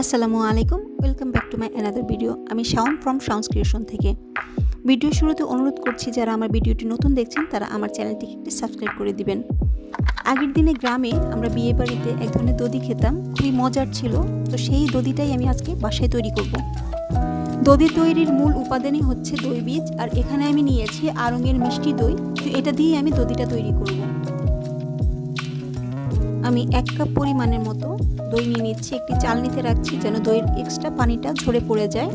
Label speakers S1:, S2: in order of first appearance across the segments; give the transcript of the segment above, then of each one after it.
S1: আসসালামু আলাইকুম, welcome back to my another video. আমি শাওন ফ্রম শাওনস ক্রিয়েশন থেকে। ভিডিও শুরুতে অনুরোধ করছি, যারা আমার ভিডিওটি নতুন দেখছেন তারা আমার চ্যানেলটিকে একটি সাবস্ক্রাইব করে দিবেন। আগের দিনে গ্রামে আমরা বিয়ে বাড়িতে এক ধরনের দধি খেতাম, খুবই মজার ছিল। তো সেই দধিটাই আমি আজকে বাসায় তৈরি করব। দধি তৈরির মূল উপাদানই হচ্ছে দই বীজ, আর এখানে আমি নিয়েছি আড়ঙের মিষ্টি দই। তো এটা দিয়ে আমি দধিটা তৈরি করব। আমি 1 কাপ পরিমাণের মতো দই নিয়ে নিচ্ছি। একটি চালনিতে রাখছি যেন দইয়ের এক্সট্রা পানিটা ঝরে পড়ে যায়।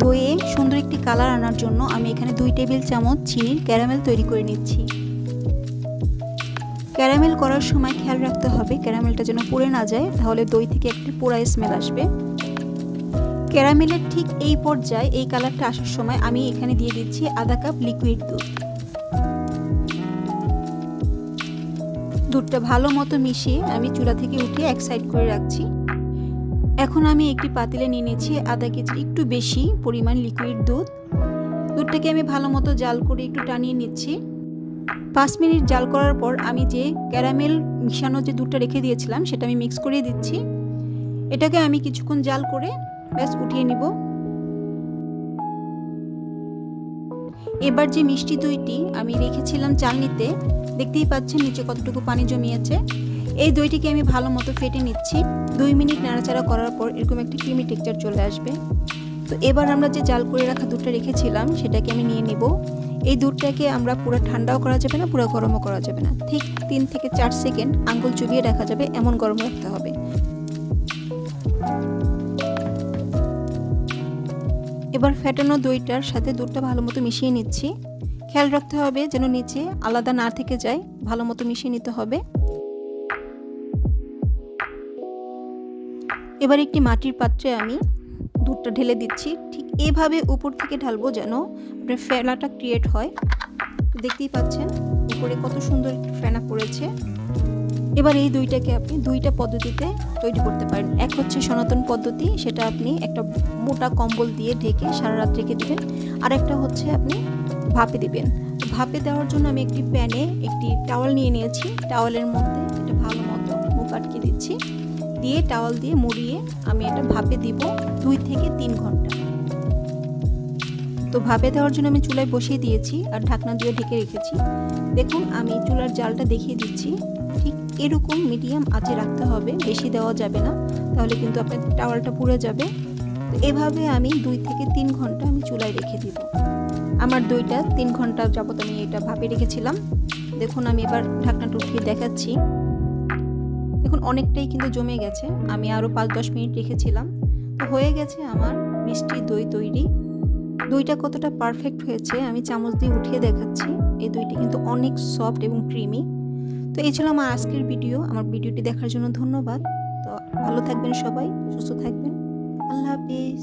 S1: দইয়ে সুন্দর একটি কালার আনার জন্য আমি এখানে 2 টেবিল চামচ চিনির ক্যারামেল তৈরি করে নিচ্ছি। ক্যারামেল করার সময় খেয়াল রাখতে হবে ক্যারামেলটা যেন পুড়ে না যায়, তাহলে দই থেকে একটি পোড়া স্মেল আসবে। ক্যারামেলের ঠিক এই পর্যায়ে, এই কালারটা আসার সময় আমি এখানে দিয়ে দিচ্ছি আধা কাপ লিকুইড দুধ। দুধটা ভালো মতো মিশিয়ে আমি চুলা থেকে উঠিয়ে এক সাইড করে রাখছি। এখন আমি একটি পাতিলে নিয়ে নিচ্ছি আধা কেজির একটু বেশি পরিমাণ লিকুইড দুধ। দুধটাকে আমি ভালো মতো জাল করে একটু টানিয়ে নিচ্ছি। 5 মিনিট জাল করার পর আমি যে ক্যারামেল মিশানো যে দুধটা রেখে দিয়েছিলাম সেটা আমি মিক্স করে দিচ্ছি। এটাকে আমি কিছুক্ষণ জাল করে ব্যাস উঠিয়ে নিব। এবার যে মিষ্টি দইটি আমি রেখেছিলাম চালনিতে, দেখতেই পাচ্ছেন নিচে কতটুকু পানি জমিয়েছে। এই দইটিকে আমি ভালো মতো ফেটে নিচ্ছি। 2 মিনিট নাড়াচাড়া করার পর এরকম একটা ক্রিমি টেক্সচার চলে আসবে। তো এবার আমরা যে জাল করে রাখা দুধটা রেখেছিলাম সেটাকে আমি নিয়ে নিব। এই দুধটাকে আমরা পুরো ঠান্ডাও করা যাবে না, পুরো গরমও করা যাবে না। ঠিক 3 থেকে 4 সেকেন্ড আঙ্গুল চুবিয়ে রাখা যাবে, এমন গরম রাখতে হবে। এবার ফেটানো দইটার সাথে দুধটা ভালো মতো মিশিয়ে নিচ্ছি। খেয়াল রাখতে হবে যেন নিচে আলাদা না থেকে যায়, ভালো মতো মিশিয়ে নিতে হবে। এবার একটি মাটির পাত্রে আমি দুধটা ঢেলে দিচ্ছি। ঠিক এভাবে উপর থেকে ঢালবো যেন আপনার ফেনাটা ক্রিয়েট হয়। দেখতেই পাচ্ছেন উপরে কত সুন্দর ফেনা পড়েছে। এবার এই দইটাকে আপনি 2টা পদ্ধতিতে তৈরি করতে পারেন। এক হচ্ছে সনাতন পদ্ধতি, সেটা আপনি একটা মোটা কম্বল দিয়ে ঢেকে সারা রাত রেখে দিবেন। আর একটা হচ্ছে আপনি ভাপে দিবেন। ভাপে দেওয়ার জন্য আমি একটি প্যানে একটি টাওয়াল নিয়ে নিয়েছি। টাওয়ালের মধ্যে এটা ভালো মতো মুখ আটকে দিচ্ছি, দিয়ে টাওয়াল দিয়ে মুড়িয়ে আমি এটা ভাপে দিব 2 থেকে 3 ঘন্টা। তো ভাপে দেওয়ার জন্য আমি চুলায় বসিয়ে দিয়েছি আর ঢাকনা দিয়ে ঢেকে রেখেছি। দেখুন আমি চুলার জালটা দেখিয়ে দিচ্ছি। ঠিক এরকম মিডিয়াম আঁচে রাখতে হবে, বেশি দেওয়া যাবে না, তাহলে কিন্তু আপনার টাওয়ালটা পুড়ে যাবে। তো এভাবে আমি 2 থেকে 3 ঘন্টা আমি চুলায় রেখে দিব। আমার দইটা 3 ঘন্টা যাবত আমি এটা ভাপে রেখেছিলাম। দেখুন আমি এবার ঢাকনাটা উঠিয়ে দেখাচ্ছি। দেখুন অনেকটাই কিন্তু জমে গেছে। আমি আরও 5-10 মিনিট রেখেছিলাম। তো হয়ে গেছে আমার মিষ্টি দই তৈরি। দইটা কতটা পারফেক্ট হয়েছে আমি চামচ দিয়ে উঠিয়ে দেখাচ্ছি। এই দইটি কিন্তু অনেক সফট এবং ক্রিমি। তো এই ছিল আমার আজকের ভিডিও। আমার ভিডিওটি দেখার জন্য ধন্যবাদ। তো ভালো থাকবেন সবাই, সুস্থ থাকবেন। আল্লাহ হাফেজ।